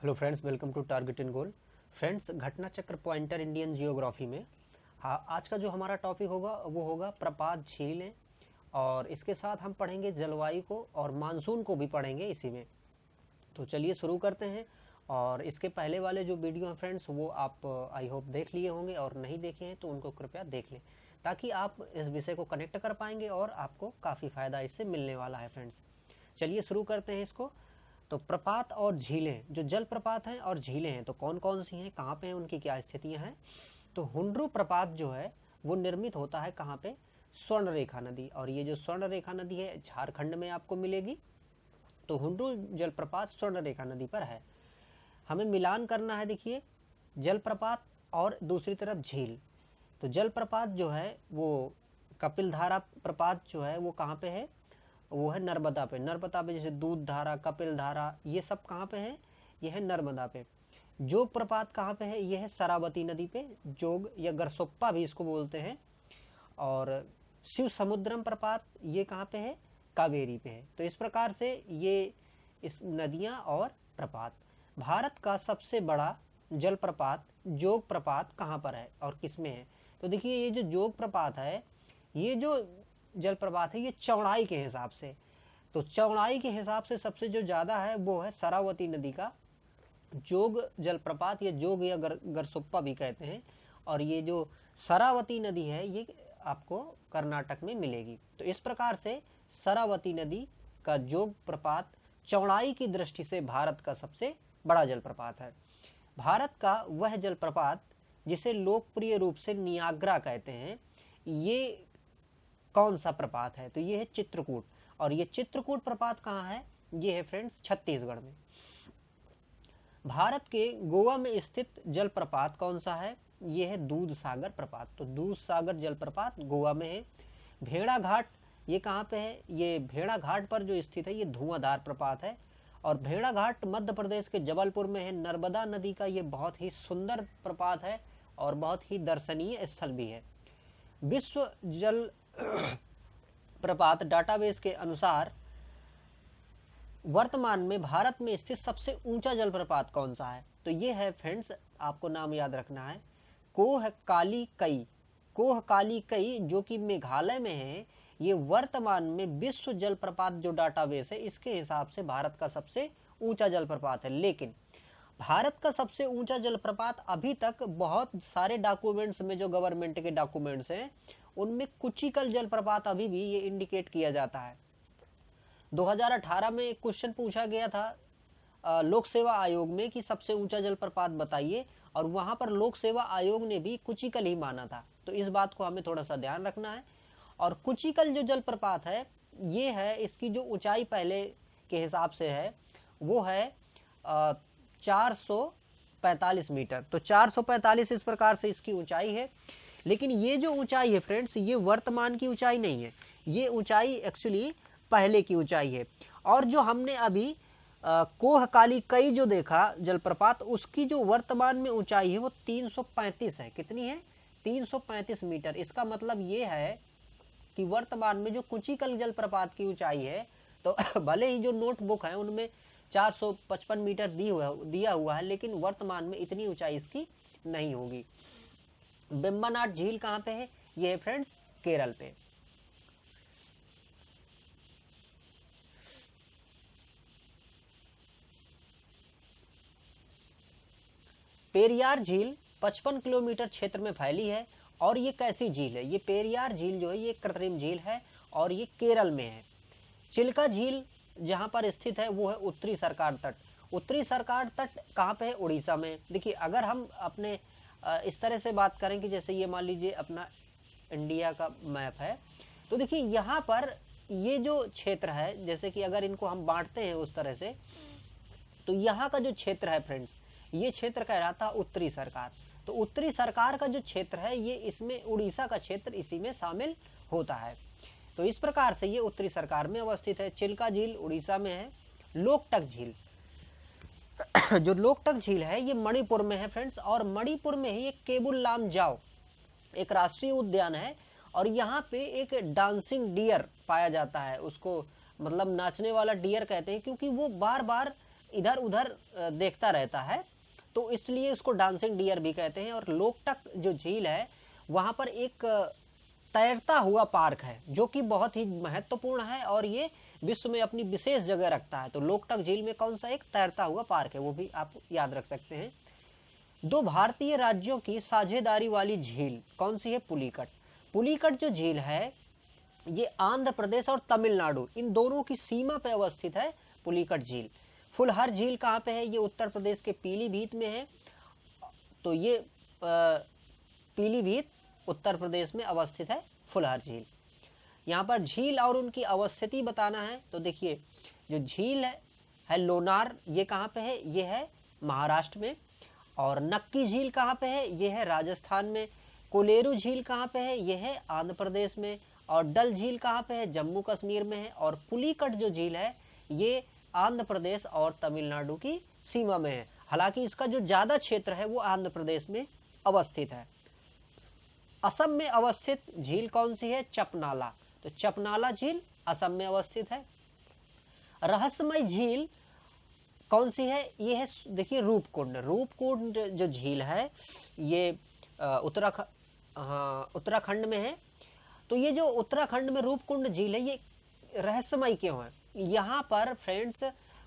Hello friends, welcome to target and goal. Friends, घटना चक्र pointer Indian geography में आज का जो हमारा टॉपिक होगा वो होगा प्रपात झीलें, और इसके साथ हम पढ़ेंगे जलवायु को और मानसून को भी पढ़ेंगे इसी में। तो चलिए शुरू करते हैं। और इसके पहले वाले जो वीडियो हैं फ्रेंड्स वो आप आई होप देख लिए होंगे, और नहीं देखे हैं तो उनको कृपया देख लें ताकि आप इस विषय को कनेक्ट कर पाएंगे और आपको काफ़ी फ़ायदा इससे मिलने वाला है। फ्रेंड्स चलिए शुरू करते हैं इसको। तो प्रपात और झीलें, जो जल प्रपात हैं और झीलें हैं, तो कौन कौन सी हैं, कहाँ पे हैं, उनकी क्या स्थितियाँ हैं। तो हुंड्रू प्रपात जो है वो निर्मित होता है कहाँ पे, स्वर्ण रेखा नदी। और ये जो स्वर्ण रेखा नदी है झारखंड में आपको मिलेगी। तो हुंड्रू जलप्रपात स्वर्ण रेखा नदी पर है। हमें मिलान करना है, देखिए जलप्रपात और दूसरी तरफ झील। तो जलप्रपात जो है वो कपिलधारा प्रपात जो है वो कहाँ पे है, वो है नर्मदा पे। नर्मदा पे जैसे दूध धारा, कपिल धारा, ये सब कहाँ पे है, ये है नर्मदा पे। जोग प्रपात कहाँ पे है, ये है शरावती नदी पे। जोग या गरसोप्पा भी इसको बोलते हैं। और शिव समुद्रम प्रपात ये कहाँ पे है, कावेरी पे है। तो इस प्रकार से ये इस नदियाँ और प्रपात। भारत का सबसे बड़ा जलप्रपात जोग प्रपात कहाँ पर है और किसमें है। तो देखिए ये जो जोग प्रपात है, ये जो जलप्रपात है ये चौड़ाई के हिसाब से, तो चौड़ाई के हिसाब से सबसे जो ज़्यादा है वो है शरावती नदी का जोग जलप्रपात, या जोग या गरसोप्पा भी कहते हैं। और ये जो शरावती नदी है ये आपको कर्नाटक में मिलेगी। तो इस प्रकार से शरावती नदी का जोग प्रपात चौड़ाई की दृष्टि से भारत का सबसे बड़ा जलप्रपात है। भारत का वह जलप्रपात जिसे लोकप्रिय रूप से नियाग्रा कहते हैं, ये कौन सा प्रपात है, तो ये है चित्रकूट। और ये चित्रकूट प्रपात कहाँ है, ये है फ्रेंड्स छत्तीसगढ़ में। भारत के गोवा में स्थित जलप्रपात कौन सा है, ये है दूध सागर प्रपात। तो दूध सागर जलप्रपात गोवा में है। भेड़ा घाट ये कहाँ पे है, ये भेड़ा घाट पर जो स्थित है ये धुआंधार प्रपात है। और भेड़ा घाट मध्य प्रदेश के जबलपुर में है। नर्मदा नदी का ये बहुत ही सुंदर प्रपात है और बहुत ही दर्शनीय स्थल भी है। विश्व जल प्रपात डाटाबेस के अनुसार वर्तमान में भारत में स्थित सबसे ऊंचा जलप्रपात कौन सा है, तो ये है फ्रेंड्स, आपको नाम याद रखना है, कोह काली कई। कोह काली कई जो कि मेघालय में है, ये वर्तमान में विश्व जलप्रपात जो डाटाबेस है इसके हिसाब से भारत का सबसे ऊंचा जलप्रपात है। लेकिन भारत का सबसे ऊंचा जलप्रपात अभी तक बहुत सारे डॉक्यूमेंट्स में, जो गवर्नमेंट के डॉक्यूमेंट्स हैं उनमें कुचिकल जलप्रपात अभी भी ये इंडिकेट किया जाता है। 2018 में एक क्वेश्चन पूछा गया था लोक सेवा आयोग में कि सबसे ऊंचा जलप्रपात बताइए, और वहां पर लोक सेवा आयोग ने भी कुचिकल ही माना था। तो इस बात को हमें थोड़ा सा ध्यान रखना है। और कुचिकल जो जलप्रपात है ये है, इसकी जो ऊंचाई पहले के हिसाब से है वो है 445 मीटर। तो 445 इस प्रकार से इसकी ऊंचाई है। लेकिन ये जो ऊंचाई है फ्रेंड्स, ये वर्तमान की ऊंचाई नहीं है, ये ऊंचाई एक्चुअली पहले की ऊंचाई है। और जो हमने अभी कोह काली कई जो देखा जलप्रपात, उसकी जो वर्तमान में ऊंचाई है वो 335 है। कितनी है, 335 मीटर। इसका मतलब ये है कि वर्तमान में जो कुचिकल जलप्रपात की ऊंचाई है, तो भले ही जो नोटबुक है उनमें 455 मीटर दिया हुआ है, लेकिन वर्तमान में इतनी ऊंचाई इसकी नहीं होगी। बेम्बानाट झील कहाँ पे है, ये है फ्रेंड्स केरल पे। पेरियार झील 55 किलोमीटर क्षेत्र में फैली है। और ये कैसी झील है, ये पेरियार झील जो है ये कृत्रिम झील है और ये केरल में है। चिल्का झील जहाँ पर स्थित है वो है उत्तरी सरकार तट। उत्तरी सरकार तट कहाँ पे है, उड़ीसा में। देखिए अगर हम अपने इस तरह से बात करें कि जैसे ये मान लीजिए अपना इंडिया का मैप है, तो देखिए यहाँ पर ये जो क्षेत्र है, जैसे कि अगर इनको हम बांटते हैं उस तरह से, तो यहाँ का जो क्षेत्र है फ्रेंड्स, ये क्षेत्र कहलाता है उत्तरी सरकार। तो उत्तरी सरकार का जो क्षेत्र है ये, इसमें उड़ीसा का क्षेत्र इसी में शामिल होता है। तो इस प्रकार से ये उत्तरी सरकार में अवस्थित है। चिल्का झील उड़ीसा में है। लोकटक झील जो लोकटक झील है ये मणिपुर में है फ्रेंड्स। और मणिपुर में ही एक केबुल लामजाओ एक राष्ट्रीय उद्यान है, और यहाँ पे एक डांसिंग डियर पाया जाता है। उसको मतलब नाचने वाला डियर कहते हैं, क्योंकि वो बार बार इधर उधर देखता रहता है, तो इसलिए उसको डांसिंग डियर भी कहते हैं। और लोकटक जो झील है वहाँ पर एक तैरता हुआ पार्क है जो कि बहुत ही महत्वपूर्ण है और ये विश्व में अपनी विशेष जगह रखता है। तो लोकटक झील में कौन सा एक तैरता हुआ पार्क है, वो भी आप याद रख सकते हैं। दो भारतीय राज्यों की साझेदारी वाली झील कौन सी है? पुलिकट। पुलिकट जो झील है ये आंध्र प्रदेश और तमिलनाडु इन दोनों की सीमा पे अवस्थित है पुलिकट झील। फुलहर झील कहाँ पे है? ये उत्तर प्रदेश के पीलीभीत में है। तो ये पीलीभीत उत्तर प्रदेश में अवस्थित है फुलहर झील। यहाँ पर झील और उनकी अवस्थिति बताना है। तो देखिए जो झील है लोनार, ये कहाँ पे है? ये है महाराष्ट्र में। और नक्की झील कहाँ पे है? ये है राजस्थान में। कोलेरू झील कहाँ पे है? ये है आंध्र प्रदेश में। और डल झील कहाँ पे है? जम्मू कश्मीर में है। और पुलिकट जो झील है ये आंध्र प्रदेश और तमिलनाडु की सीमा में है। हालांकि इसका जो ज्यादा क्षेत्र है वो आंध्र प्रदेश में अवस्थित है। असम में अवस्थित झील कौन सी है? चपनाला। तो चपनाला झील असम में अवस्थित है। रहस्यमय झील कौन सी है? ये है देखिए रूपकुंड। रूपकुंड जो झील है ये उत्तराखंड में है। तो ये जो उत्तराखंड में रूपकुंड झील है ये रहस्यमय क्यों है? यहाँ पर फ्रेंड्स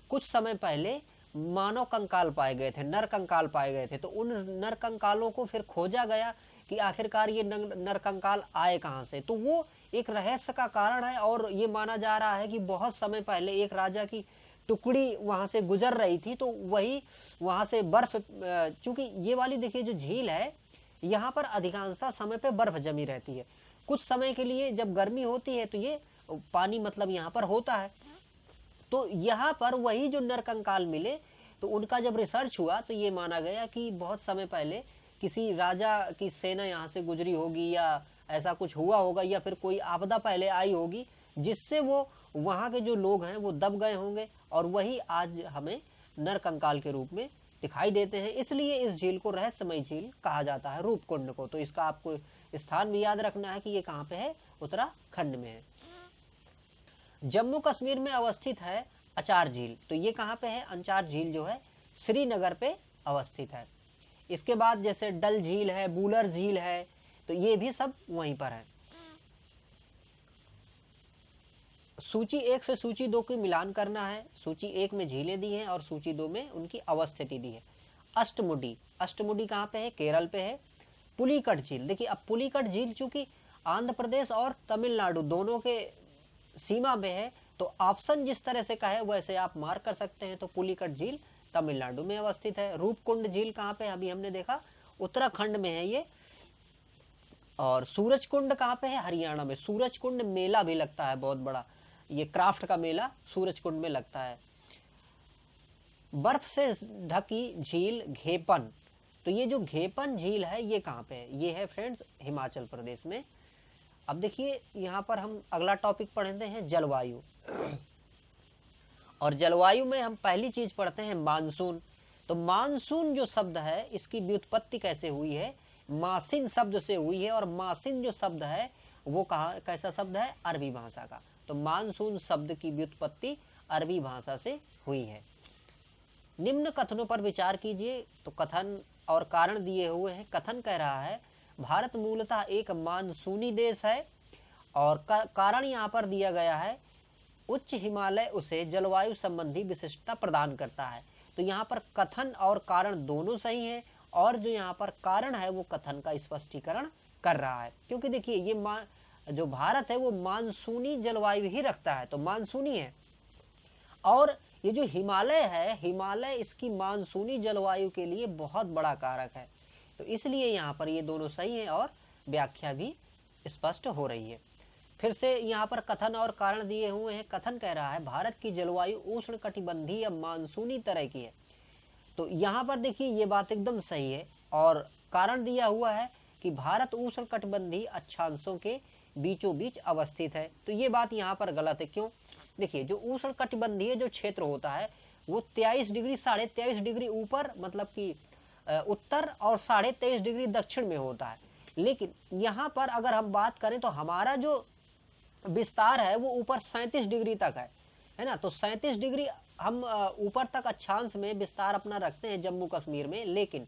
कुछ समय पहले मानव कंकाल पाए गए थे, नर कंकाल पाए गए थे। तो उन नर कंकालों को फिर खोजा गया कि आखिरकार ये नर कंकाल आए कहाँ से। तो वो एक रहस्य का कारण है और ये माना जा रहा है कि बहुत समय पहले एक राजा की टुकड़ी वहां से गुजर रही थी, तो वही वहां से बर्फ, चूंकि ये वाली देखिए जो झील है यहाँ पर अधिकांशतः समय पे बर्फ जमी रहती है। कुछ समय के लिए जब गर्मी होती है तो ये पानी मतलब यहाँ पर होता है। तो यहाँ पर वही जो नर कंकाल मिले, तो उनका जब रिसर्च हुआ तो ये माना गया कि बहुत समय पहले किसी राजा की सेना यहाँ से गुजरी होगी या ऐसा कुछ हुआ होगा, या फिर कोई आपदा पहले आई होगी जिससे वो वहाँ के जो लोग हैं वो दब गए होंगे और वही आज हमें नर कंकाल के रूप में दिखाई देते हैं। इसलिए इस झील को रहस्यमय झील कहा जाता है, रूपकुंड को। तो इसका आपको स्थान भी याद रखना है कि ये कहाँ पे है? उत्तराखंड में है। जम्मू कश्मीर में अवस्थित है अचार झील। तो ये कहाँ पे है? अंचार झील जो है श्रीनगर पे अवस्थित है। इसके बाद जैसे डल झील है, बूलर झील है, तो ये भी सब वहीं पर है। सूची 1 से सूची 2 की मिलान करना है। सूची 1 में झीलें दी हैं और सूची 2 में उनकी अवस्थिति दी है। अष्टमुडी, अष्टमुडी कहाँ पे है? केरल पे है। पुलिकट झील, देखिए अब पुलिकट झील चूंकि आंध्र प्रदेश और तमिलनाडु दोनों के सीमा में है, तो ऑप्शन जिस तरह से कहे वैसे आप मार्क कर सकते हैं। तो पुलिकट झील तमिलनाडु में अवस्थित है। रूपकुंड झील कहाँ पे? अभी हमने देखा उत्तराखंड में है ये। और सूरजकुंड कहाँ पे है? हरियाणा में। सूरजकुंड मेला भी लगता है बहुत बड़ा, ये क्राफ्ट का मेला सूरजकुंड में लगता है। बर्फ से ढकी झील घेपन, तो ये जो घेपन झील है ये कहाँ पे है? ये है फ्रेंड्स हिमाचल प्रदेश में। अब देखिए यहाँ पर हम अगला टॉपिक पढ़ते हैं जलवायु। और जलवायु में हम पहली चीज पढ़ते हैं मानसून। तो मानसून जो शब्द है इसकी व्युत्पत्ति कैसे हुई है? मासिन शब्द से हुई है। और मासिन जो शब्द है वो कहाँ कैसा शब्द है? अरबी भाषा का। तो मानसून शब्द की व्युत्पत्ति अरबी भाषा से हुई है। निम्न कथनों पर विचार कीजिए। तो कथन और कारण दिए हुए हैं। कथन कह रहा है भारत मूलतः एक मानसूनी देश है और कारण यहाँ पर दिया गया है उच्च हिमालय उसे जलवायु संबंधी विशिष्टता प्रदान करता है। तो यहाँ पर कथन और कारण दोनों सही हैं और जो यहाँ पर कारण है वो कथन का स्पष्टीकरण कर रहा है। क्योंकि देखिए ये जो भारत है वो मानसूनी जलवायु ही रखता है, तो मानसूनी है। और ये जो हिमालय है, हिमालय इसकी मानसूनी जलवायु के लिए बहुत बड़ा कारक है। तो इसलिए यहाँ पर ये दोनों सही है और व्याख्या भी स्पष्ट हो रही है। फिर से यहाँ पर कथन और कारण दिए हुए हैं। कथन कह रहा है भारत की जलवायु उष्ण कटिबंधीय या मानसूनी तरह की है। तो यहाँ पर देखिए ये बात एकदम सही है। और कारण दिया हुआ है कि भारत उष्ण कटिबंधीय अक्षांशों के बीचों बीच अवस्थित है। तो ये बात यहाँ पर गलत है। क्यों? देखिए जो उष्ण कटिबंधीय जो क्षेत्र होता है वो 23 डिग्री 23.5 डिग्री ऊपर मतलब कि उत्तर और 23.5 डिग्री दक्षिण में होता है। लेकिन यहाँ पर अगर हम बात करें तो हमारा जो विस्तार है वो ऊपर 37 डिग्री तक है ना। तो 37 डिग्री हम ऊपर तक अक्षांश में विस्तार अपना रखते हैं जम्मू कश्मीर में, लेकिन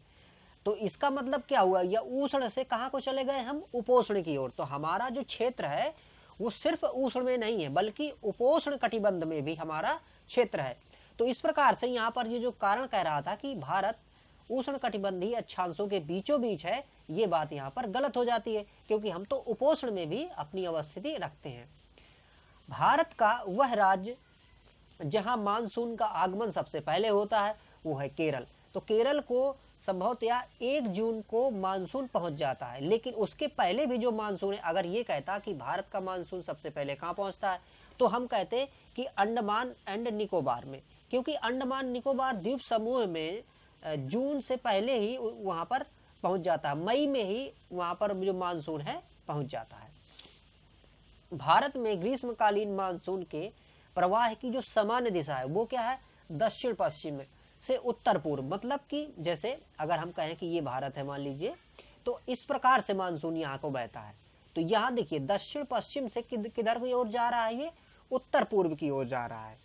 तो इसका मतलब क्या हुआ, या उष्ण से कहाँ को चले गए हम, उपोष्ण की ओर। तो हमारा जो क्षेत्र है वो सिर्फ उष्ण में नहीं है बल्कि उपोष्ण कटिबंध में भी हमारा क्षेत्र है। तो इस प्रकार से यहाँ पर ये जो कारण कह रहा था कि भारत उष्ण कटिबंधीय अक्षांशों के बीचों बीच है, ये बात यहाँ पर गलत हो जाती है, क्योंकि हम तो उपोष्ण में भी अपनी अवस्थिति रखते हैं। भारत का वह राज्य जहां मानसून का आगमन सबसे पहले होता है वो है केरल। तो केरल को संभवतया 1 जून को मानसून पहुंच जाता है, लेकिन उसके पहले भी जो मानसून है, अगर ये कहता कि भारत का मानसून सबसे पहले कहाँ पहुंचता है, तो हम कहते कि अंडमान एंड निकोबार में, क्योंकि अंडमान निकोबार द्वीप समूह में जून से पहले ही वहां पर पहुंच जाता है, मई में ही वहां पर जो मानसून है पहुंच जाता है। भारत में ग्रीष्मकालीन मानसून के प्रवाह की जो सामान्य दिशा है वो क्या है, दक्षिण पश्चिम से उत्तर पूर्व। मतलब कि जैसे अगर हम कहें कि ये भारत है मान लीजिए, तो इस प्रकार से मानसून यहाँ को बहता है। तो यहाँ देखिए दक्षिण पश्चिम से किधर की ओर जा रहा है, ये उत्तर पूर्व की ओर जा रहा है।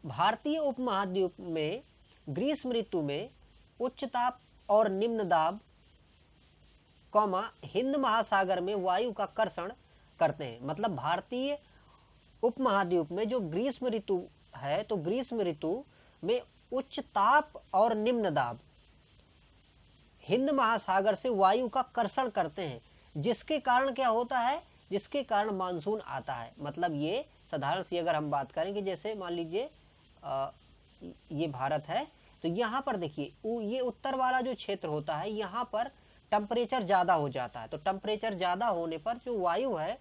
भारतीय उपमहाद्वीप में ग्रीष्म ऋतु में उच्च ताप और निम्न दाब हिंद महासागर में वायु का कर्षण करते हैं। मतलब भारतीय उपमहाद्वीप में जो ग्रीष्म ऋतु है, तो ग्रीष्म ऋतु में उच्च ताप और निम्न दाब हिंद महासागर से वायु का कर्षण करते हैं, जिसके कारण क्या होता है, जिसके कारण मानसून आता है। मतलब ये साधारण सी अगर हम बात करें कि जैसे मान लीजिए ये भारत है, तो यहाँ पर देखिए ये उत्तर वाला जो क्षेत्र होता है, यहाँ पर टेम्परेचर ज़्यादा हो जाता है। तो टेम्परेचर ज़्यादा होने पर जो वायु है,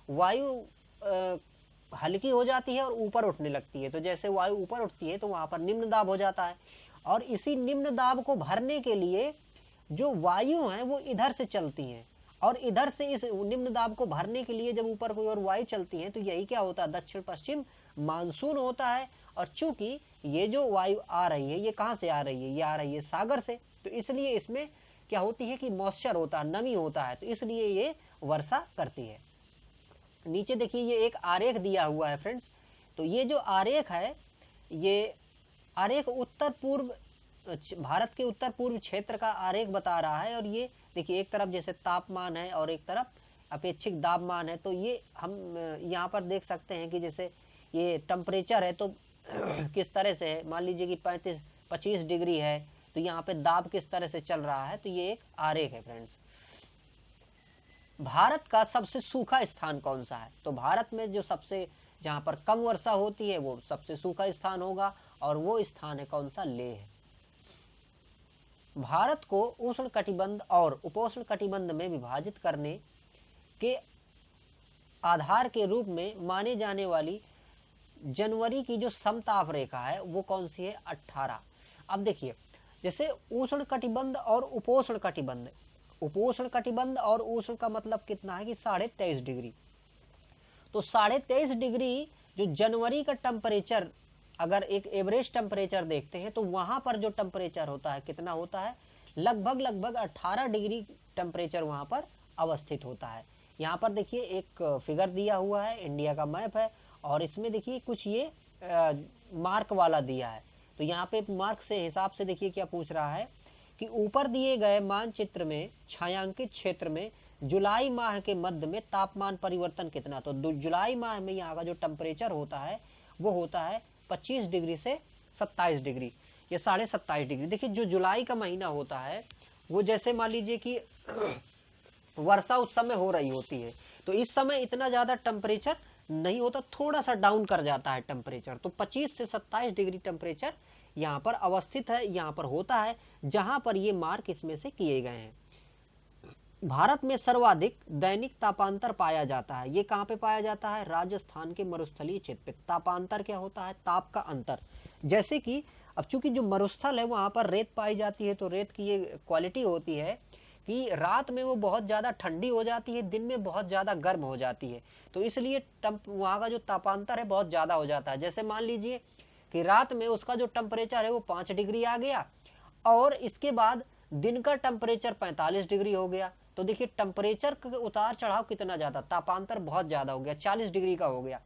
वायु हल्की हो जाती है और ऊपर उठने लगती है। तो जैसे वायु ऊपर उठती है तो वहाँ पर निम्न दाब हो जाता है, और इसी निम्न दाब को भरने के लिए जो वायु हैं वो इधर से चलती हैं, और इधर से इस निम्न दाब को भरने के लिए जब ऊपर की ओर वायु चलती है तो यही क्या होता है, दक्षिण पश्चिम मानसून होता है। और चूंकि ये जो वायु आ रही है ये कहाँ से आ रही है, ये आ रही है सागर से, तो इसलिए इसमें क्या होती है कि मॉइस्चर होता है, नमी होता है, तो इसलिए ये वर्षा करती है। नीचे देखिए ये एक आरेख दिया हुआ है फ्रेंड्स। तो ये जो आरेख है, ये आरेख उत्तर पूर्व भारत के उत्तर पूर्व क्षेत्र का आरेख बता रहा है। और ये देखिए एक तरफ जैसे तापमान है और एक तरफ अपेक्षिक दाबमान है। तो ये हम यहाँ पर देख सकते हैं कि जैसे ये टेम्परेचर है तो किस तरह से है, मान लीजिए कि 25 डिग्री है, तो यहाँ पे दाब किस तरह से चल रहा है। तो ये एक आरेख है फ्रेंड्स। भारत का सबसे सूखा स्थान कौन सा है, तो भारत में जो सबसे जहाँ पर कम वर्षा होती है वो सबसे सूखा स्थान होगा, और वो स्थान है कौन सा, लेह है। भारत को उष्ण कटिबंध और उपोष्ण कटिबंध में विभाजित करने के आधार के रूप में माने जाने वाली जनवरी की जो समताप रेखा है वो कौन सी है, 18। अब देखिए जैसे उष्ण कटिबंध और उपोष्ण कटिबंध, उपोष्ण कटिबंध और उष्ण का मतलब कितना है कि 23.5 डिग्री। तो 23.5 डिग्री जो जनवरी का टेम्परेचर, अगर एक एवरेज टेम्परेचर देखते हैं तो वहां पर जो टेम्परेचर होता है कितना होता है, लगभग 18 डिग्री टेम्परेचर वहां पर अवस्थित होता है। यहाँ पर देखिए एक फिगर दिया हुआ है, इंडिया का मैप है, और इसमें देखिए कुछ ये मार्क वाला दिया है। तो यहाँ पे मार्क से हिसाब से देखिए क्या पूछ रहा है कि ऊपर दिए गए मानचित्र में छायांकित क्षेत्र में जुलाई माह के मध्य में तापमान परिवर्तन कितना। तो जुलाई माह में यहाँ का जो टेम्परेचर होता है वो होता है 25 डिग्री से 27 डिग्री, ये 27.5 डिग्री। देखिए जो जुलाई का महीना होता है वो जैसे मान लीजिए कि वर्षा उस समय हो रही होती है, तो इस समय इतना ज्यादा टेम्परेचर नहीं होता, थोड़ा सा डाउन कर जाता है टेम्परेचर। तो 25 से 27 डिग्री टेम्परेचर यहाँ पर अवस्थित है, यहाँ पर होता है, जहां पर ये मार्क इसमें से किए गए हैं। भारत में सर्वाधिक दैनिक तापांतर पाया जाता है, ये कहाँ पे पाया जाता है, राजस्थान के मरुस्थलीय क्षेत्र पे। तापांतर क्या होता है, ताप का अंतर। जैसे कि अब चूंकि जो मरुस्थल है वहां पर रेत पाई जाती है, तो रेत की ये क्वालिटी होती है कि रात में वो बहुत ज्यादा ठंडी हो जाती है, दिन में बहुत ज्यादा गर्म हो जाती है, तो इसलिए वहां का जो तापांतर है बहुत ज्यादा हो जाता है। जैसे मान लीजिए कि रात में उसका जो टेम्परेचर है वो 5 डिग्री आ गया, और इसके बाद दिन का टेम्परेचर 45 डिग्री हो गया, तो देखिए टेम्परेचर का उतार चढ़ाव कितना ज़्यादा, तापांतर बहुत ज़्यादा हो गया, 40 डिग्री का हो गया।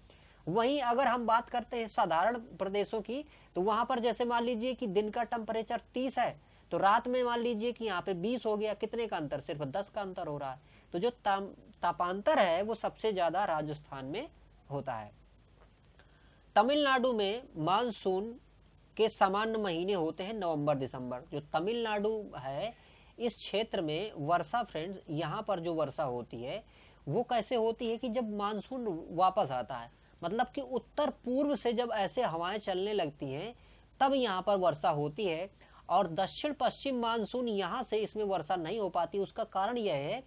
वहीं अगर हम बात करते हैं साधारण प्रदेशों की, तो वहां पर जैसे मान लीजिए कि दिन का टेम्परेचर 30 है, तो रात में मान लीजिए कि यहाँ पे 20 हो गया। कितने का अंतर, सिर्फ 10 का अंतर हो रहा है। तो जो तापांतर है वो सबसे ज्यादा राजस्थान में होता है। तमिलनाडु में मानसून के सामान्य महीने होते हैं नवंबर दिसंबर। जो तमिलनाडु है इस क्षेत्र में वर्षा फ्रेंड्स, यहाँ पर जो वर्षा होती है वो कैसे होती है कि जब मानसून वापस आता है, मतलब कि उत्तर पूर्व से जब ऐसे हवाएं चलने लगती हैं तब यहाँ पर वर्षा होती है। और दक्षिण पश्चिम मानसून यहाँ से इसमें वर्षा नहीं हो पाती। उसका कारण यह है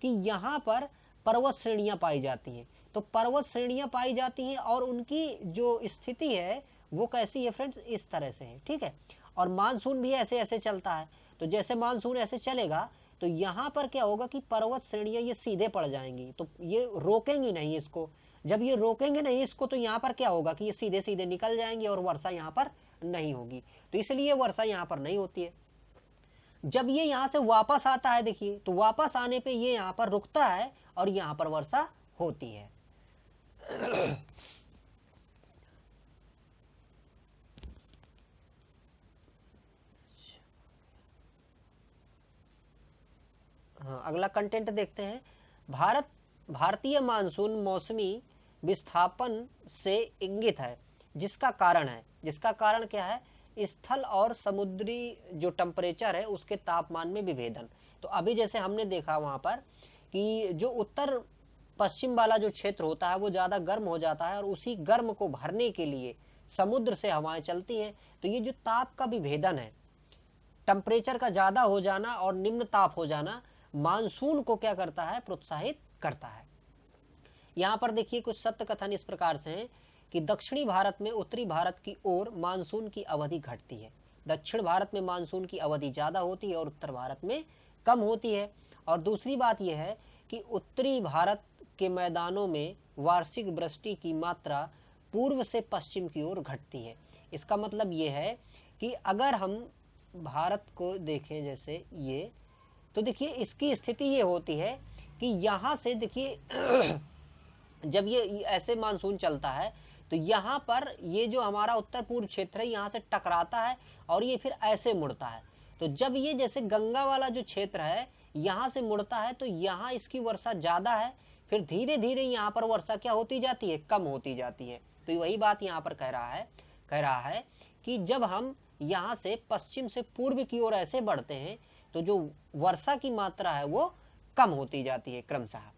कि यहाँ पर पर्वत श्रेणियां पाई जाती हैं। तो पर्वत श्रेणियां पाई जाती हैं और उनकी जो स्थिति है वो कैसी है फ्रेंड्स, इस तरह से है, ठीक है। और मानसून भी ऐसे ऐसे चलता है। तो जैसे मानसून ऐसे चलेगा तो यहाँ पर क्या होगा कि पर्वत श्रेणियां ये सीधे पड़ जाएंगी, तो ये रोकेंगी नहीं इसको। जब ये रोकेंगे नहीं इसको तो यहाँ पर क्या होगा कि ये सीधे सीधे निकल जाएंगे और वर्षा यहाँ पर नहीं होगी। तो इसलिए वर्षा यहाँ पर नहीं होती है। जब ये यहाँ से वापस आता है, देखिए, तो वापस आने पे ये यहाँ पर रुकता है और यहाँ पर वर्षा होती है। हाँ, अगला कंटेंट देखते हैं। भारतीय मानसून मौसमी विस्थापन से इंगित है, जिसका कारण क्या है, स्थल और समुद्री जो टेम्परेचर है उसके तापमान में विभेदन। तो अभी जैसे हमने देखा वहां पर कि जो उत्तर पश्चिम वाला जो क्षेत्र होता है वो ज्यादा गर्म हो जाता है और उसी गर्म को भरने के लिए समुद्र से हवाएं चलती हैं। तो ये जो ताप का विभेदन है, टेम्परेचर का ज्यादा हो जाना और निम्न ताप हो जाना, मानसून को क्या करता है, प्रोत्साहित करता है। यहाँ पर देखिए कुछ सत्य कथन इस प्रकार से हैं कि दक्षिणी भारत में उत्तरी भारत की ओर मानसून की अवधि घटती है। दक्षिण भारत में मानसून की अवधि ज्यादा होती है और उत्तर भारत में कम होती है। और दूसरी बात यह है कि उत्तरी भारत के मैदानों में वार्षिक वृष्टि की मात्रा पूर्व से पश्चिम की ओर घटती है। इसका मतलब ये है कि अगर हम भारत को देखें जैसे ये, तो देखिए इसकी स्थिति ये होती है कि यहाँ से देखिए जब ये ऐसे मानसून चलता है तो यहाँ पर ये जो हमारा उत्तर पूर्व क्षेत्र है यहाँ से टकराता है और ये फिर ऐसे मुड़ता है। तो जब ये जैसे गंगा वाला जो क्षेत्र है यहाँ से मुड़ता है तो यहाँ इसकी वर्षा ज्यादा है, फिर धीरे धीरे यहाँ पर वर्षा क्या होती जाती है, कम होती जाती है। तो वही बात यहाँ पर कह रहा है कि जब हम यहाँ से पश्चिम से पूर्व की ओर ऐसे बढ़ते हैं तो जो वर्षा की मात्रा है वो कम होती जाती है क्रमशः।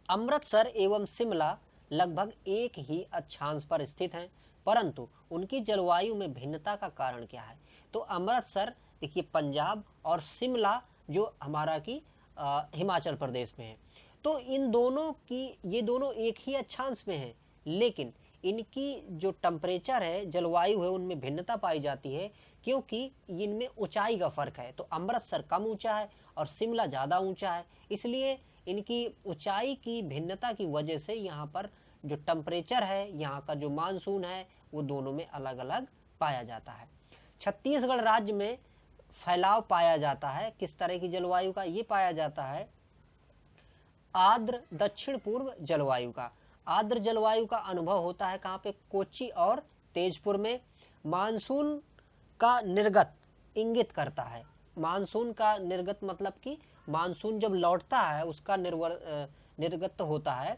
अमृतसर एवं शिमला लगभग एक ही अक्षांश पर स्थित हैं, परंतु उनकी जलवायु में भिन्नता का कारण क्या है। तो अमृतसर देखिए पंजाब और शिमला जो हमारा की हिमाचल प्रदेश में है। तो इन दोनों की, ये दोनों एक ही अक्षांश में हैं, लेकिन इनकी जो टेम्परेचर है, जलवायु है, उनमें भिन्नता पाई जाती है क्योंकि इनमें ऊंचाई का फर्क है। तो अमृतसर कम ऊंचा है और शिमला ज्यादा ऊंचा है, इसलिए इनकी ऊंचाई की भिन्नता की वजह से यहाँ पर जो टेम्परेचर है, यहाँ का जो मानसून है, वो दोनों में अलग अलग पाया जाता है। छत्तीसगढ़ राज्य में फैलाव पाया जाता है किस तरह की जलवायु का, ये पाया जाता है आर्द्र दक्षिण पूर्व जलवायु का। आर्द्र जलवायु का अनुभव होता है कहाँ पे, कोच्चि और तेजपुर में। मानसून का निर्गत इंगित करता है, मानसून का निर्गत मतलब कि मानसून जब लौटता है उसका निर्गत होता है,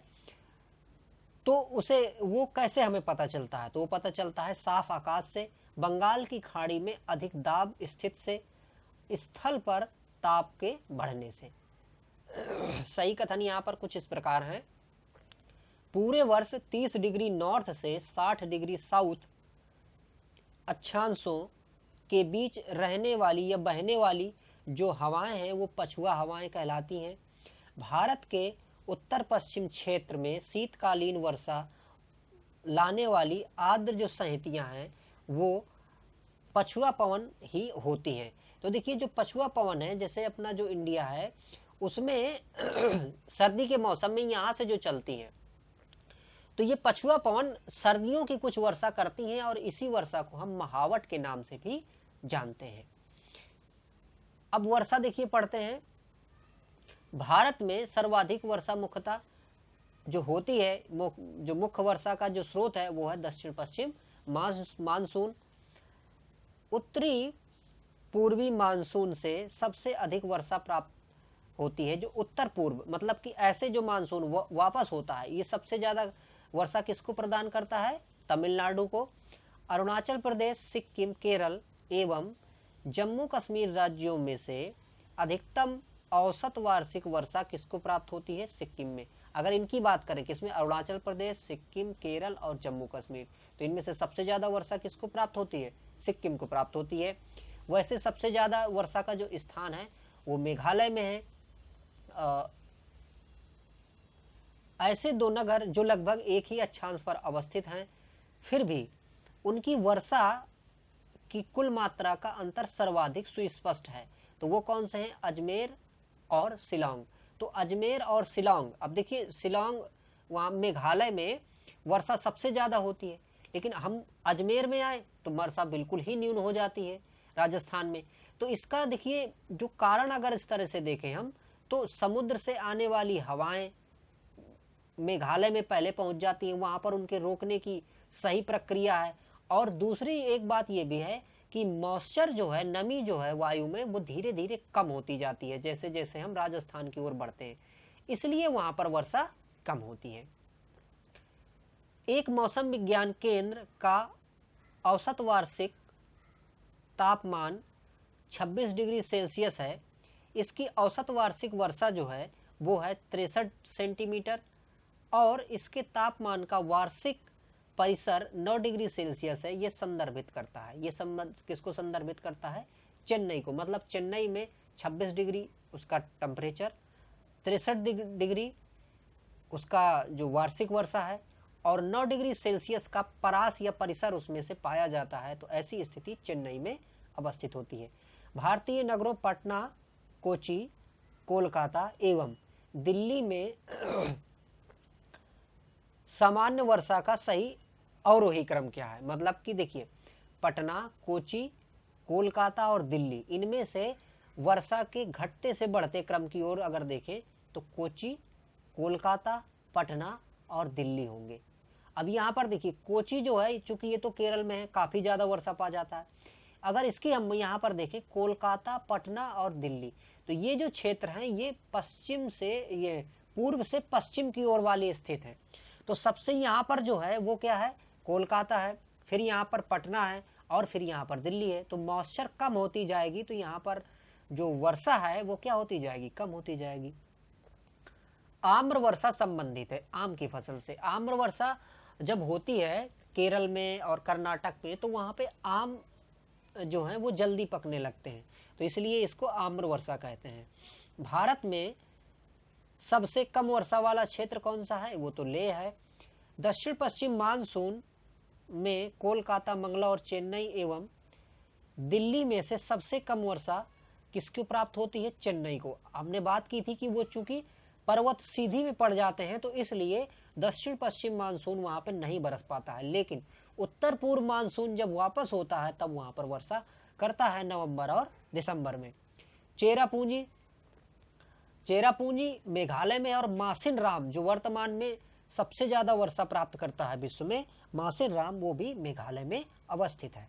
तो उसे वो कैसे हमें पता चलता है, तो वो पता चलता है साफ आकाश से, बंगाल की खाड़ी में अधिक दाब स्थित से, स्थल पर ताप के बढ़ने से। सही कथन यहाँ पर कुछ इस प्रकार है, पूरे वर्ष 30 डिग्री नॉर्थ से 60 डिग्री साउथ अक्षांशों के बीच रहने वाली या बहने वाली जो हवाएं हैं वो पछुआ हवाएं कहलाती हैं। भारत के उत्तर पश्चिम क्षेत्र में शीतकालीन वर्षा लाने वाली आर्द्र जो संहितियां हैं वो पछुआ पवन ही होती हैं। तो देखिए जो पछुआ पवन है, जैसे अपना जो इंडिया है उसमें सर्दी के मौसम में यहाँ से जो चलती है, तो ये पछुआ पवन सर्दियों की कुछ वर्षा करती हैं और इसी वर्षा को हम महावट के नाम से भी जानते हैं। अब वर्षा देखिए पढ़ते हैं, भारत में सर्वाधिक वर्षा मुख्यतः जो होती है, जो मुख्य वर्षा का जो स्रोत है वो है दक्षिण पश्चिम मानसून। उत्तरी पूर्वी मानसून से सबसे अधिक वर्षा प्राप्त होती है जो उत्तर पूर्व, मतलब कि ऐसे जो मानसून वापस होता है, ये सबसे ज्यादा वर्षा किसको प्रदान करता है? तमिलनाडु को। अरुणाचल प्रदेश, सिक्किम, केरल एवं जम्मू कश्मीर राज्यों में से अधिकतम औसत वार्षिक वर्षा किसको प्राप्त होती है? सिक्किम में। अगर इनकी बात करें, किसमें? अरुणाचल प्रदेश, सिक्किम, केरल और जम्मू कश्मीर, तो इनमें से सबसे ज्यादा वर्षा किसको प्राप्त होती है? सिक्किम को प्राप्त होती है। वैसे सबसे ज्यादा वर्षा का जो स्थान है वो मेघालय में है। ऐसे दो नगर जो लगभग एक ही अक्षांश पर अवस्थित हैं, फिर भी उनकी वर्षा की कुल मात्रा का अंतर सर्वाधिक सुस्पष्ट है। तो वो कौन से हैं? अजमेर और शिलांग। तो अजमेर और शिलांग, अब देखिए शिलांग वहाँ मेघालय में वर्षा सबसे ज्यादा होती है, लेकिन हम अजमेर में आए तो वर्षा बिल्कुल ही न्यून हो जाती है राजस्थान में। तो इसका देखिए जो कारण अगर इस तरह से देखें हम, तो समुद्र से आने वाली हवाएं मेघालय में पहले पहुंच जाती हैं, वहां पर उनके रोकने की सही प्रक्रिया है। और दूसरी एक बात ये भी है कि मॉइस्चर जो है, नमी जो है वायु में, वो धीरे धीरे कम होती जाती है जैसे जैसे हम राजस्थान की ओर बढ़ते हैं, इसलिए वहां पर वर्षा कम होती है। एक मौसम विज्ञान केंद्र का औसत वार्षिक तापमान 26 डिग्री सेल्सियस है। इसकी औसत वार्षिक वर्षा जो है वो है 63 सेंटीमीटर और इसके तापमान का वार्षिक परिसर 9 डिग्री सेल्सियस है। ये संदर्भित करता है, ये किसको संदर्भित करता है? चेन्नई को। मतलब चेन्नई में 26 डिग्री उसका टेम्परेचर, 63 डिग्री उसका जो वार्षिक वर्षा है और 9 डिग्री सेल्सियस का परास या परिसर उसमें से पाया जाता है। तो ऐसी स्थिति चेन्नई में अवस्थित होती है। भारतीय नगरों पटना, कोची, कोलकाता एवं दिल्ली में सामान्य वर्षा का सही अवरोही क्रम क्या है? मतलब कि देखिए पटना, कोची, कोलकाता और दिल्ली, इनमें से वर्षा के घटते से बढ़ते क्रम की ओर अगर देखें तो कोची, कोलकाता, पटना और दिल्ली होंगे। अब यहाँ पर देखिए कोची जो है, चूंकि ये तो केरल में है, काफी ज्यादा वर्षा पा जाता है। अगर इसकी हम यहाँ पर देखें कोलकाता, पटना और दिल्ली, तो ये जो क्षेत्र हैं ये पश्चिम से, ये पूर्व से पश्चिम की ओर वाली स्थित है। तो सबसे यहाँ पर जो है वो क्या है? कोलकाता है, फिर यहाँ पर पटना है और फिर यहाँ पर दिल्ली है। तो मॉइस्चर कम होती जाएगी, तो यहाँ पर जो वर्षा है वो क्या होती जाएगी? कम होती जाएगी। आम्र वर्षा संबंधित है आम की फसल से। आम्र वर्षा जब होती है केरल में और कर्नाटक में, तो वहाँ पे आम जो है वो जल्दी पकने लगते हैं, तो इसलिए इसको आम्र वर्षा कहते हैं। भारत में सबसे कम वर्षा वाला क्षेत्र कौन सा है? वो तो लेह है। दक्षिण पश्चिम मानसून में कोलकाता, मंगलौर, चेन्नई एवं दिल्ली में से सबसे कम वर्षा किसको प्राप्त होती है? चेन्नई को। हमने बात की थी कि वो चूंकि पर्वत सीधी में पड़ जाते हैं तो इसलिए दक्षिण पश्चिम मानसून वहां पर नहीं बरस पाता है, लेकिन उत्तर पूर्व मानसून जब वापस होता है तब वहां पर वर्षा करता है नवंबर और दिसंबर में। चेरापूंजी मेघालय में और मासिन राम जो वर्तमान में सबसे ज्यादा वर्षा प्राप्त करता है विश्व में, मासिन राम वो भी मेघालय में अवस्थित है।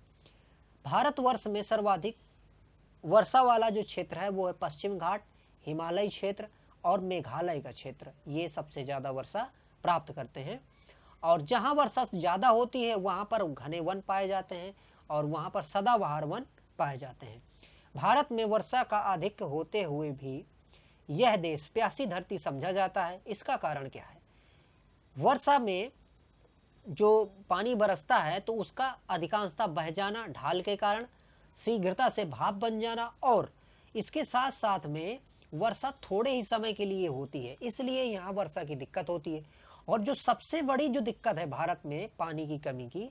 भारतवर्ष में सर्वाधिक वर्षा वाला जो क्षेत्र है वो है पश्चिम घाट, हिमालय क्षेत्र और मेघालय का क्षेत्र, ये सबसे ज्यादा वर्षा प्राप्त करते हैं। और जहां वर्षा ज्यादा होती है वहां पर घने वन पाए जाते हैं और वहां पर सदाबहार वन पाए जाते हैं। भारत में वर्षा का अधिक होते हुए भी यह देश प्यासी धरती समझा जाता है। इसका कारण क्या है? वर्षा में जो पानी बरसता है तो उसका अधिकांशतः बह जाना ढाल के कारण, शीघ्रता से भाप बन जाना, और इसके साथ साथ में वर्षा थोड़े ही समय के लिए होती है, इसलिए यहाँ वर्षा की दिक्कत होती है। और जो सबसे बड़ी जो दिक्कत है भारत में पानी की कमी की,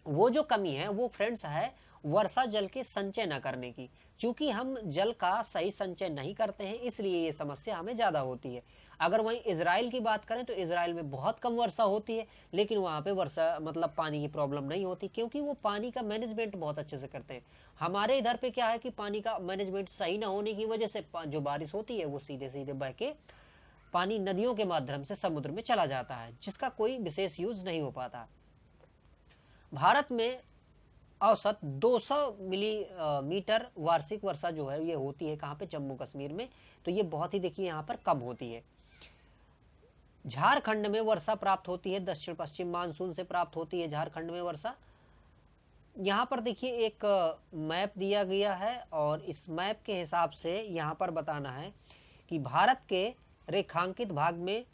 वो जो कमी है वो फ्रेंड्स है वर्षा जल के संचय न करने की। क्योंकि हम जल का सही संचय नहीं करते हैं इसलिए ये समस्या हमें ज्यादा होती है। अगर वहीं इजराइल की बात करें तो इजराइल में बहुत कम वर्षा होती है, लेकिन वहाँ पे वर्षा मतलब पानी की प्रॉब्लम नहीं होती, क्योंकि वो पानी का मैनेजमेंट बहुत अच्छे से करते हैं। हमारे इधर पे क्या है कि पानी का मैनेजमेंट सही ना होने की वजह से जो बारिश होती है वो सीधे सीधे बह के पानी नदियों के माध्यम से समुद्र में चला जाता है, जिसका कोई विशेष यूज नहीं हो पाता। भारत में औसत 200 मिलीमीटर वार्षिक वर्षा जो है ये होती है, कहाँ पे, जम्मू कश्मीर में। तो ये बहुत ही देखिए यहाँ पर कम होती है। झारखंड में वर्षा प्राप्त होती है, दक्षिण पश्चिम मानसून से प्राप्त होती है झारखंड में वर्षा। यहाँ पर देखिए एक मैप दिया गया है, और इस मैप के हिसाब से यहाँ पर बताना है कि भारत के रेखांकित भाग में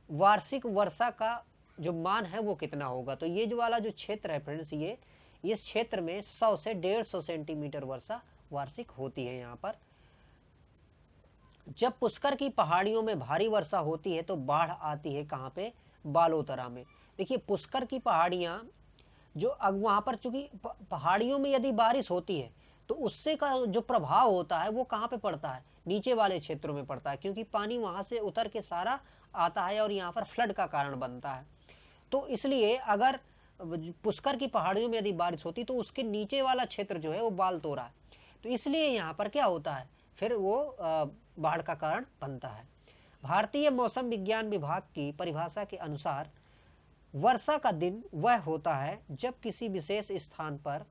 वार्षिक वर्षा का जो मान है वो कितना होगा। तो ये जो वाला जो क्षेत्र है फ्रेंड्स, ये इस क्षेत्र में 100 से 150 सेंटीमीटर वर्षा वार्षिक होती है। यहाँ पर जब पुष्कर की पहाड़ियों में भारी वर्षा होती है तो बाढ़ आती है, कहाँ पे, बालोतरा में। देखिए पुष्कर की पहाड़ियाँ जो वहाँ पर, चूंकि पहाड़ियों में यदि बारिश होती है तो उससे का जो प्रभाव होता है वो कहाँ पे पड़ता है, नीचे वाले क्षेत्रों में पड़ता है, क्योंकि पानी वहाँ से उतर के सारा आता है और यहाँ पर फ्लड का कारण बनता है। तो इसलिए अगर पुष्कर की पहाड़ियों में यदि बारिश होती तो उसके नीचे वाला क्षेत्र जो है वो बालतोरा है, तो इसलिए यहाँ पर क्या होता है, फिर वो बाढ़ का कारण बनता है। भारतीय मौसम विज्ञान विभाग की परिभाषा के अनुसार वर्षा का दिन वह होता है जब किसी विशेष स्थान पर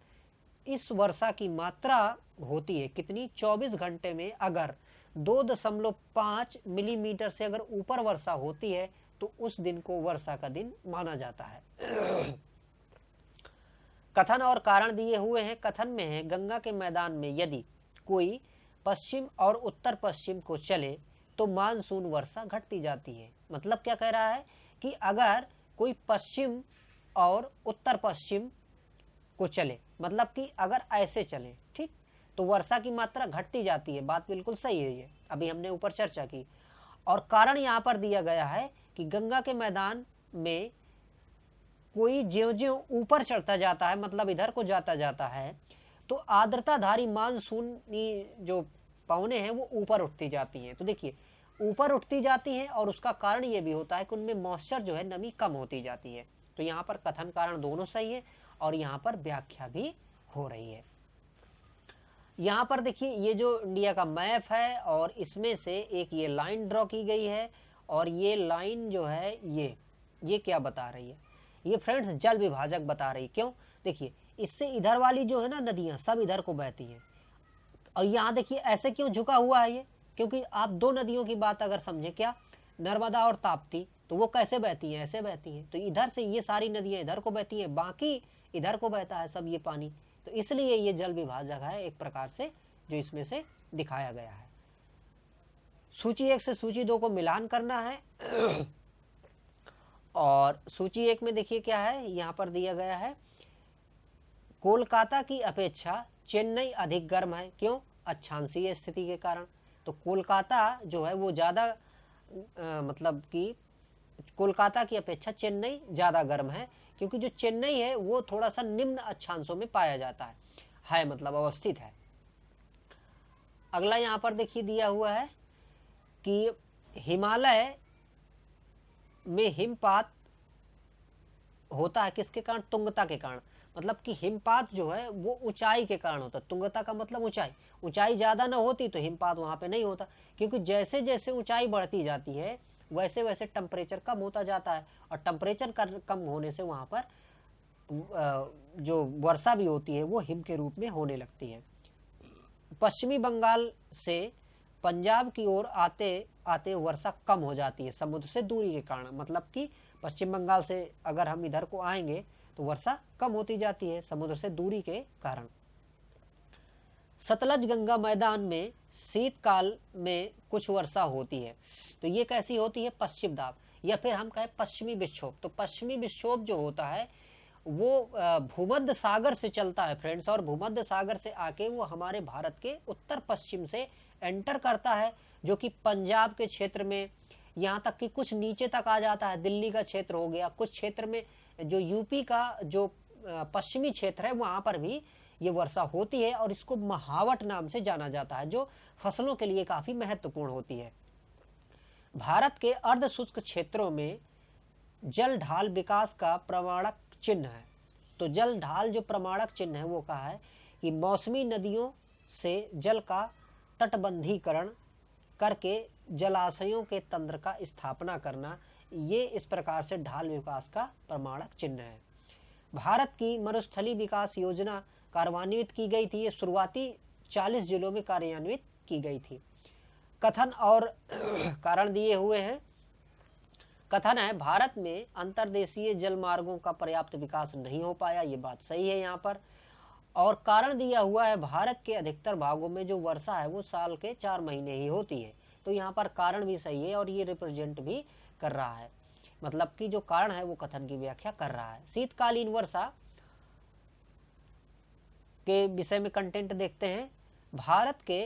इस वर्षा की मात्रा होती है कितनी, 24 घंटे में अगर 2.5 मिलीमीटर से अगर ऊपर वर्षा होती है तो उस दिन को वर्षा का दिन माना जाता है। कथन और कारण दिए हुए हैं। कथन में है, गंगा के मैदान में यदि कोई पश्चिम और उत्तर पश्चिम को चले तो मानसून वर्षा घटती जाती है। मतलब क्या कह रहा है कि अगर कोई पश्चिम और उत्तर पश्चिम को चले, मतलब कि अगर ऐसे चले, ठीक, तो वर्षा की मात्रा घटती जाती है। बात बिल्कुल सही है, ये अभी हमने ऊपर चर्चा की। और कारण यहाँ पर दिया गया है कि गंगा के मैदान में कोई ज्यों ज्यों ऊपर चढ़ता जाता है, मतलब इधर को जाता जाता है, तो आर्द्रताधारी मानसूनी जो पवने हैं वो ऊपर उठती जाती हैं। तो देखिए ऊपर उठती जाती हैं, और उसका कारण ये भी होता है कि उनमें मॉइस्चर जो है, नमी कम होती जाती है। तो यहाँ पर कथन कारण दोनों सही है, और यहाँ पर व्याख्या भी हो रही है। यहाँ पर देखिए ये जो इंडिया का मैप है, और इसमें से एक ये लाइन ड्रॉ की गई है, और ये लाइन जो है ये क्या बता रही है, ये फ्रेंड्स जल विभाजक बता रही है। क्यों, देखिए इससे इधर वाली जो है ना नदियाँ सब इधर को बहती हैं, और यहाँ देखिए ऐसे क्यों झुका हुआ है ये, क्योंकि आप दो नदियों की बात अगर समझें, क्या, नर्मदा और ताप्ती, तो वो कैसे बहती हैं, ऐसे बहती हैं। तो इधर से ये सारी नदियाँ इधर को बहती हैं, बाकी इधर को बहता है सब ये पानी। तो इसलिए ये जल विभाजक है एक प्रकार से, जो इसमें से दिखाया गया है। सूची 1 से सूची 2 को मिलान करना है। और सूची 1 में देखिए क्या है, यहाँ पर दिया गया है, कोलकाता की अपेक्षा चेन्नई अधिक गर्म है। क्यों, अक्षांशीय स्थिति के कारण। तो कोलकाता जो है वो ज़्यादा, मतलब कि कोलकाता की अपेक्षा चेन्नई ज़्यादा गर्म है, क्योंकि जो चेन्नई है वो थोड़ा सा निम्न अक्षांशों में पाया जाता है, मतलब अवस्थित है। अगला यहाँ पर देखिए दिया हुआ है कि हिमालय में हिमपात होता है किसके कारण, तुंगता के कारण। मतलब कि हिमपात जो है वो ऊंचाई के कारण होता है। तुंगता का मतलब ऊंचाई, ऊंचाई ज़्यादा ना होती तो हिमपात वहाँ पे नहीं होता, क्योंकि जैसे जैसे ऊंचाई बढ़ती जाती है वैसे वैसे टेम्परेचर कम होता जाता है, और टेम्परेचर कम होने से वहाँ पर जो वर्षा भी होती है वो हिम के रूप में होने लगती है। पश्चिमी बंगाल से पंजाब की ओर आते आते वर्षा कम हो जाती है समुद्र से दूरी के कारण। मतलब कि पश्चिम बंगाल से अगर हम इधर को आएंगे तो वर्षा कम होती जाती है समुद्र से दूरी के कारण। सतलज गंगा मैदान में शीतकाल में कुछ वर्षा होती है। तो ये कैसी होती है, पश्चिम दाब, या फिर हम कहें पश्चिमी विक्षोभ। तो पश्चिमी विक्षोभ जो होता है वो भूमध्य सागर से चलता है फ्रेंड्स, और भूमध्य सागर से आके वो हमारे भारत के उत्तर पश्चिम से एंटर करता है, जो कि पंजाब के क्षेत्र में, यहाँ तक कि कुछ नीचे तक आ जाता है, दिल्ली का क्षेत्र हो गया, कुछ क्षेत्र में जो यूपी का जो पश्चिमी क्षेत्र है वहाँ पर भी ये वर्षा होती है, और इसको महावट नाम से जाना जाता है, जो फसलों के लिए काफ़ी महत्वपूर्ण होती है। भारत के अर्ध शुष्क क्षेत्रों में जल ढाल विकास का प्रमाणक चिन्ह है। तो जल ढाल जो प्रमाणक चिन्ह है वो कहा है कि मौसमी नदियों से जल का तटबंधीकरण करके जलाशयों के तंत्र का स्थापना करना, ये इस प्रकार से ढाल विकास का प्रमाणक चिन्ह है। भारत की मरुस्थलीय विकास योजना कार्यान्वित की गई थी। ये शुरुआती 40 जिलों में कार्यान्वित की गई थी। कथन और कारण दिए हुए हैं। कथन है भारत में अंतर्देशीय जल मार्गों का पर्याप्त विकास नहीं हो पाया, ये बात सही है यहाँ पर। और कारण दिया हुआ है भारत के अधिकतर भागों में जो वर्षा है वो साल के 4 महीने ही होती है। तो यहाँ पर कारण भी सही है और ये रिप्रेजेंट भी कर रहा है, मतलब कि जो कारण है वो कथन की व्याख्या कर रहा है। शीतकालीन वर्षा के विषय में कंटेंट देखते हैं। भारत के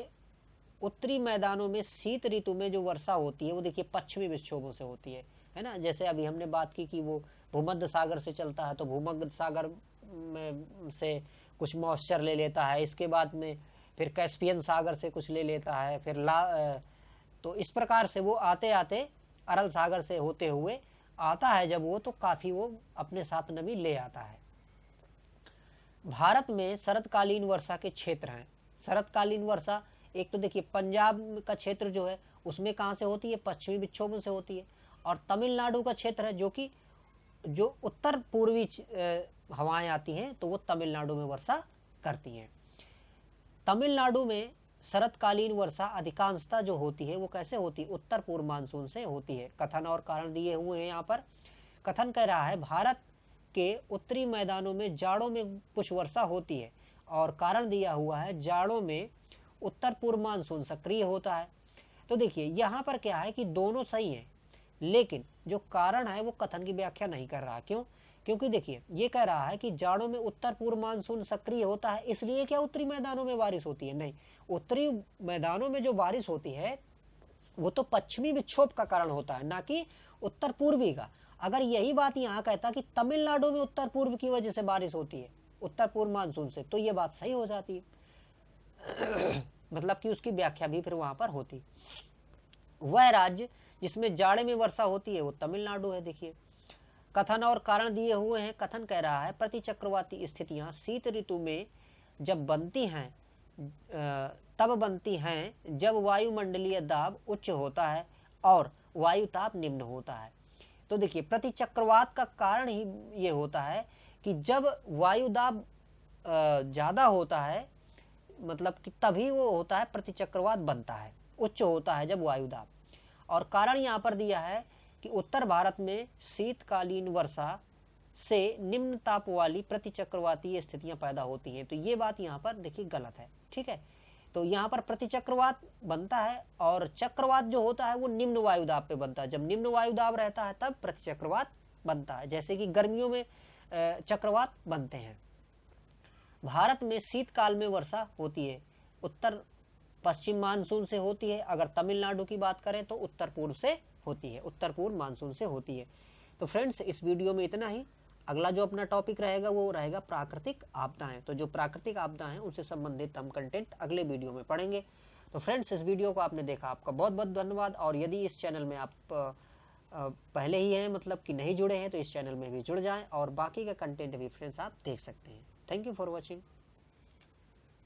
उत्तरी मैदानों में शीत ऋतु में जो वर्षा होती है वो देखिए पश्चिमी विक्षोभों से होती है ना। जैसे अभी हमने बात की कि वो भूमध्य सागर से चलता है, तो भूमध्य सागर में से कुछ मॉइस्चर ले लेता है, इसके बाद में फिर कैस्पियन सागर से कुछ ले लेता है, फिर तो इस प्रकार से वो आते आते अरल सागर से होते हुए आता है जब वो, तो काफी वो अपने साथ नमी ले आता है। भारत में शरतकालीन वर्षा के क्षेत्र हैं। शरतकालीन वर्षा एक तो देखिए पंजाब का क्षेत्र जो है उसमें कहाँ से होती है, पश्चिमी विक्षोभों से होती है। और तमिलनाडु का क्षेत्र है जो उत्तर पूर्वी हवाएं आती हैं, तो वो तमिलनाडु में वर्षा करती हैं। तमिलनाडु में शरतकालीन वर्षा अधिकांशतः जो होती है वो कैसे होती है, उत्तर पूर्व मानसून से होती है। कथन और कारण दिए हुए हैं यहाँ पर। कथन कह रहा है भारत के उत्तरी मैदानों में जाड़ों में कुछ वर्षा होती है, और कारण दिया हुआ है जाड़ों में उत्तर पूर्व मानसून सक्रिय होता है। तो देखिए यहाँ पर क्या है कि दोनों सही है, लेकिन जो कारण है वो कथन की व्याख्या नहीं कर रहा। क्यों? क्योंकि देखिए ये कह रहा है कि जाड़ों में उत्तर पूर्व मानसून सक्रिय होता है, इसलिए क्या उत्तरी मैदानों में बारिश होती है? नहीं, उत्तरी मैदानों में जो बारिश होती है वो तो पश्चिमी विक्षोभ का कारण होता है, ना कि उत्तर पूर्वी का। अगर यही बात यहाँ कहता कि तमिलनाडु में उत्तर पूर्व की वजह से बारिश होती है, उत्तर पूर्व मानसून से, तो ये बात सही हो जाती है। मतलब कि उसकी व्याख्या भी फिर वहां पर होती। वह राज्य जिसमें जाड़े में वर्षा होती है वो तमिलनाडु है। देखिए कथन और कारण दिए हुए हैं। कथन कह रहा है प्रतिचक्रवाती स्थितियां शीत ऋतु में जब बनती हैं तब बनती हैं जब वायुमंडलीय दाब उच्च होता है और वायुताप निम्न होता है। तो देखिए प्रतिचक्रवात का कारण ही ये होता है कि जब वायुदाब ज्यादा होता है, मतलब कि तभी वो होता है प्रतिचक्रवात बनता है, उच्च होता है जब वायुदाब। और कारण यहाँ पर दिया है कि उत्तर भारत में शीतकालीन वर्षा से निम्न ताप वाली प्रतिचक्रवातीय स्थितियां पैदा होती हैं। तो ये बात यहाँ पर देखिए गलत है, ठीक है। तो यहाँ पर प्रतिचक्रवात बनता है और चक्रवात जो होता है वो निम्न वायुदाब पे बनता है। जब निम्न वायुदाब रहता है तब प्रतिचक्रवात बनता है, जैसे कि गर्मियों में चक्रवात बनते हैं। भारत में शीतकाल में वर्षा होती है, उत्तर पश्चिम मानसून से होती है। अगर तमिलनाडु की बात करें तो उत्तर पूर्व से होती है, उत्तर पूर्व मानसून से होती है। तो फ्रेंड्स इस वीडियो में इतना ही। अगला जो अपना टॉपिक रहेगा वो रहेगा प्राकृतिक आपदाएं। तो जो प्राकृतिक आपदा हैं उनसे संबंधित हम कंटेंट अगले वीडियो में पढ़ेंगे। तो फ्रेंड्स इस वीडियो को आपने देखा, आपका बहुत बहुत धन्यवाद। और यदि इस चैनल में आप पहले ही हैं, मतलब कि नहीं जुड़े हैं, तो इस चैनल में भी जुड़ जाएं और बाकी का कंटेंट भी फ्रेंड्स आप देख सकते हैं। Thank you for watching.